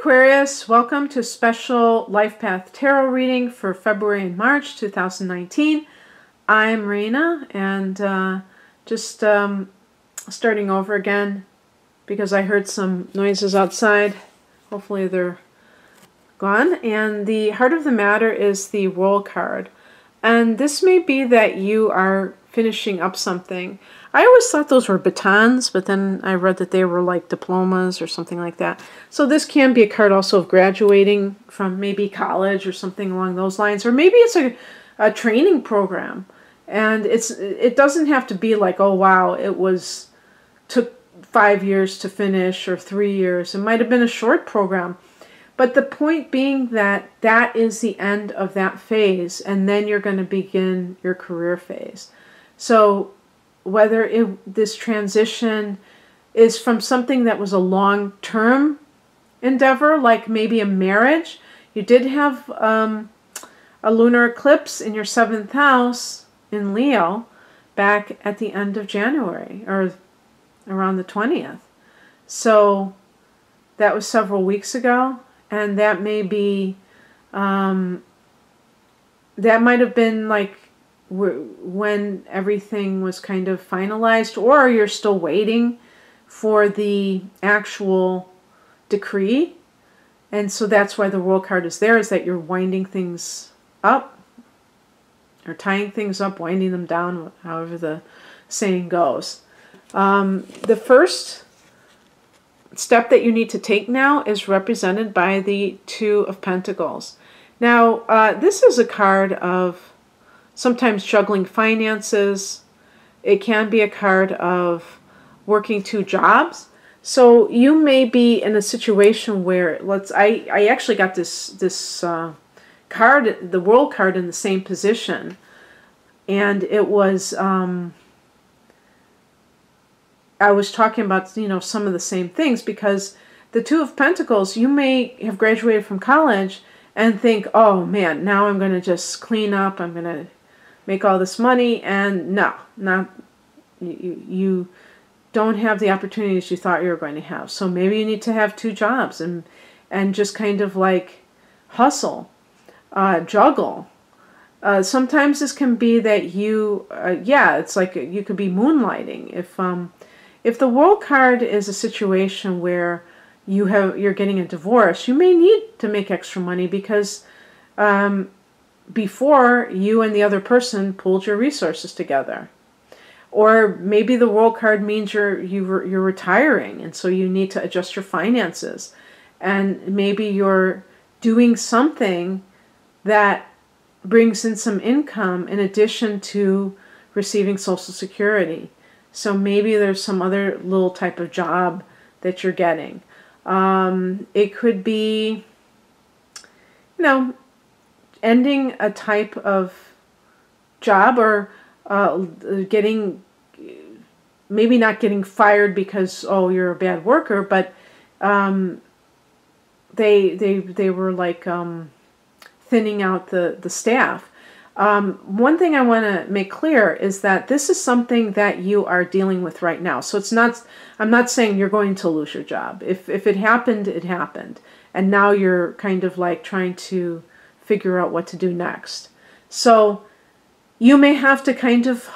Aquarius, welcome to special Life Path Tarot reading for February and March 2019. I'm Rena, and just starting over again because I heard some noises outside. Hopefully they're gone. And the heart of the matter is the World card. And this may be that you are finishing up something. I always thought those were batons, but then I read that they were like diplomas or something like that. So this can be a card also of graduating from maybe college or something along those lines. Or maybe it's a training program. And it doesn't have to be like, oh wow, took 5 years to finish or 3 years. It might have been a short program. But the point being that that is the end of that phase, and then you're going to begin your career phase. So whether this transition is from something that was a long-term endeavor, like maybe a marriage. You did have a lunar eclipse in your 7th house in Leo back at the end of January, or around the 20th. So that was several weeks ago. And that may be, that might have been like when everything was kind of finalized, or you're still waiting for the actual decree. And so that's why the World card is there, is that you're winding things up, or tying things up, winding them down, however the saying goes. The first step that you need to take now is represented by the Two of Pentacles. Now, this is a card of sometimes juggling finances. It can be a card of working 2 jobs. So you may be in a situation where, I actually got this card, the World card, in the same position. And it was, I was talking about, some of the same things, because the Two of Pentacles, you may have graduated from college and think, oh man, now I'm going to just clean up, I'm going to make all this money, and no, you don't have the opportunities you thought you were going to have. So maybe you need to have 2 jobs and just kind of like hustle, juggle. Sometimes this can be that you, it's like you could be moonlighting. If the World card is a situation where you're getting a divorce, you may need to make extra money because before you and the other person pooled your resources together. Or maybe the World card means you're retiring, and so you need to adjust your finances. And maybe you're doing something that brings in some income in addition to receiving Social Security. So maybe there's some other little type of job that you're getting. It could be, ending a type of job, or maybe not getting fired because, oh, you're a bad worker, but they were like thinning out the staff. One thing I want to make clear is that this is something that you are dealing with right now. So I'm not saying you're going to lose your job. If it happened, it happened. And now you're kind of like trying to figure out what to do next. So you may have to kind of,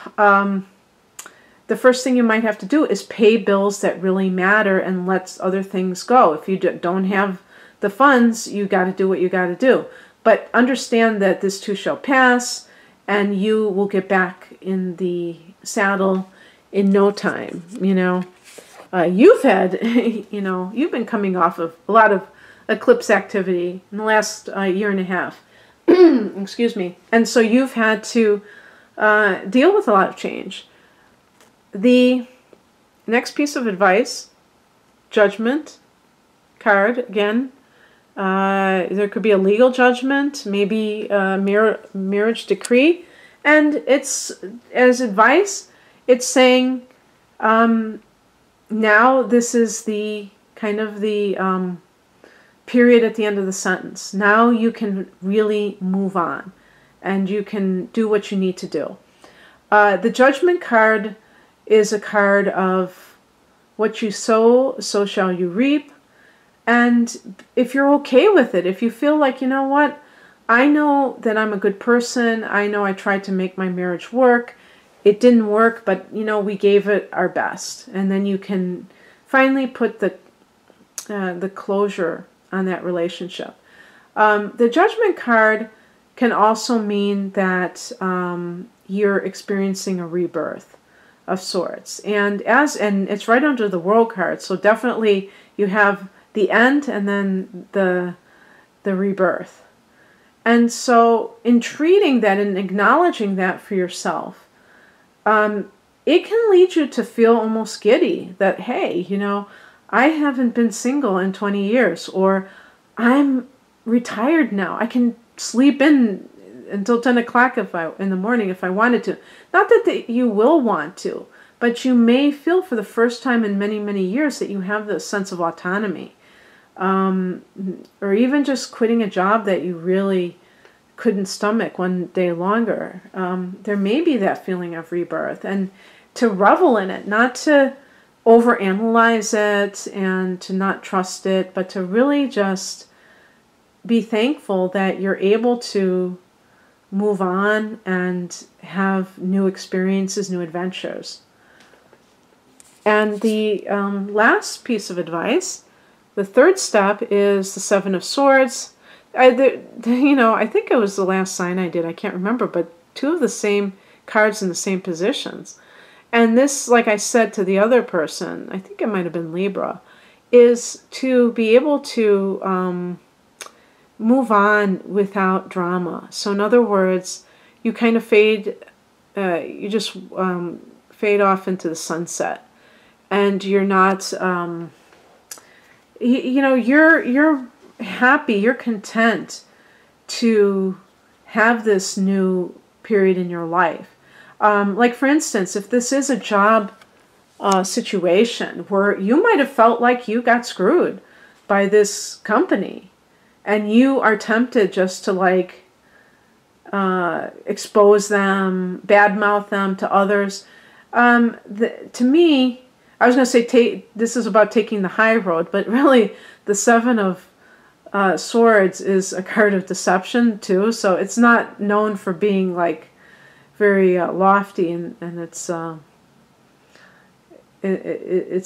the first thing you might have to do is pay bills that really matter and let other things go. If you don't have the funds, you got to do what you got to do. But understand that this too shall pass, and you will get back in the saddle in no time. You've had, you've been coming off of a lot of eclipse activity in the last year and a half. Excuse me. And so you've had to deal with a lot of change. The next piece of advice, Judgment card, again. There could be a legal judgment, maybe a marriage decree, and it's, as advice, it's saying now this is the kind of the period at the end of the sentence. Now you can really move on, and you can do what you need to do. The Judgment card is a card of what you sow, so shall you reap. And if you're okay with it, if you feel like, you know what, I know that I'm a good person. I know I tried to make my marriage work. It didn't work, but, you know, we gave it our best. And then you can finally put the closure on that relationship. The Judgment card can also mean that you're experiencing a rebirth of sorts. And it's right under the World card, so definitely you have the end and then the rebirth. And so in treating that and acknowledging that for yourself, it can lead you to feel almost giddy that, hey, you know, I haven't been single in 20 years, or I'm retired now. I can sleep in until 10 o'clock in the morning if I wanted to. Not that you will want to, but you may feel for the first time in many, many years that you have this sense of autonomy. Or even just quitting a job that you really couldn't stomach one day longer. There may be that feeling of rebirth, and to revel in it, not to overanalyze it and to not trust it, but to really just be thankful that you're able to move on and have new experiences, new adventures. And the last piece of advice, the third step, is the Seven of Swords. I think it was the last sign I did. I can't remember, but two of the same cards in the same positions. And this, like I said to the other person, I think it might have been Libra, is to be able to move on without drama. So in other words, you kind of fade off into the sunset, and you're not, you're happy, you're content to have this new period in your life. Like for instance, if this is a job situation where you might have felt like you got screwed by this company, and you are tempted just to like expose them, badmouth them to others. To me, I was going to say this is about taking the high road, but really the Seven of Swords is a card of deception too. So it's not known for being like very lofty in its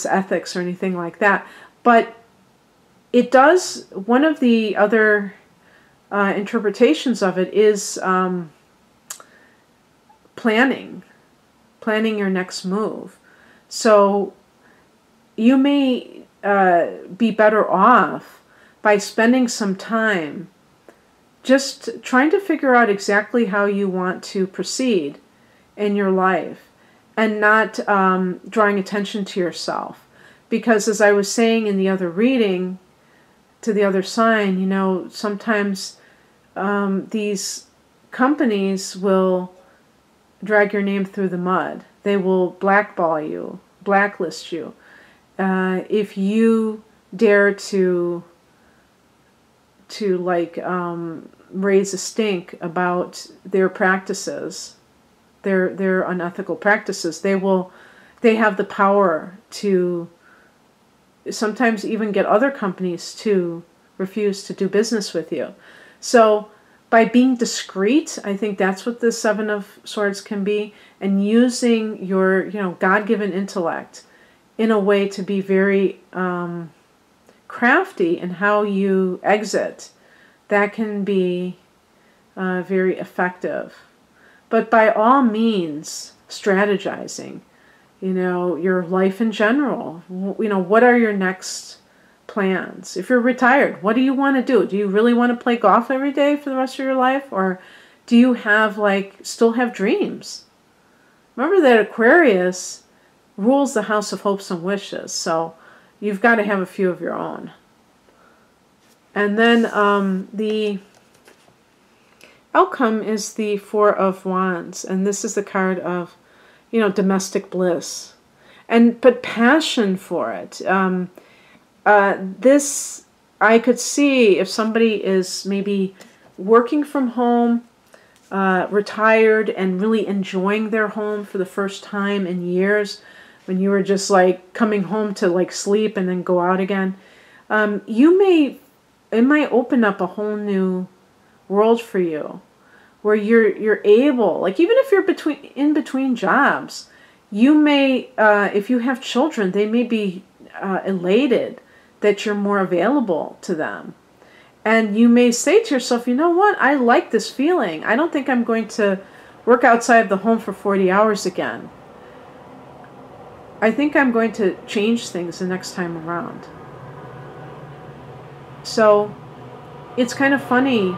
ethics or anything like that. But it does, one of the other interpretations of it is planning your next move. So you may be better off by spending some time just trying to figure out exactly how you want to proceed in your life, and not drawing attention to yourself. Because as I was saying in the other reading, to the other sign, you know, sometimes these companies will drag your name through the mud. They will blackball you, blacklist you, if you dare to like raise a stink about their practices, their unethical practices. They have the power to sometimes even get other companies to refuse to do business with you. So by being discreet, I think that's what the Seven of Swords can be, and using your, you know, God-given intellect in a way to be very crafty in how you exit. That can be very effective. But by all means, strategizing, you know, your life in general. You know, what are your next plans? If you're retired, what do you want to do? Do you really want to play golf every day for the rest of your life? Or do you have still have dreams? Remember that Aquarius rules the house of hopes and wishes. So you've got to have a few of your own. And then the outcome is the Four of Wands. And this is the card of, you know, domestic bliss. But passion for it. This, I could see if somebody is maybe working from home, retired, and really enjoying their home for the first time in years, when you were just like coming home to like sleep and then go out again. it might open up a whole new world for you, where you're able, like even if you're in between jobs, you may, if you have children, they may be elated that you're more available to them. And you may say to yourself, you know what, I like this feeling. I don't think I'm going to work outside of the home for 40 hours again. I think I'm going to change things the next time around. So it's kind of funny,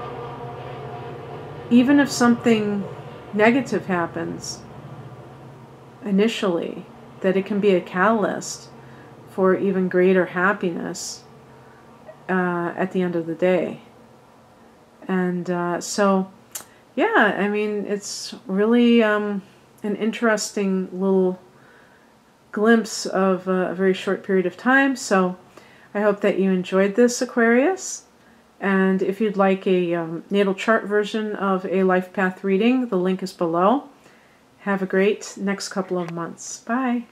even if something negative happens initially, that it can be a catalyst for even greater happiness at the end of the day. And so, yeah, I mean, it's really an interesting little glimpse of a very short period of time. So I hope that you enjoyed this, Aquarius. And if you'd like a natal chart version of a life path reading, the link is below. Have a great next couple of months. Bye.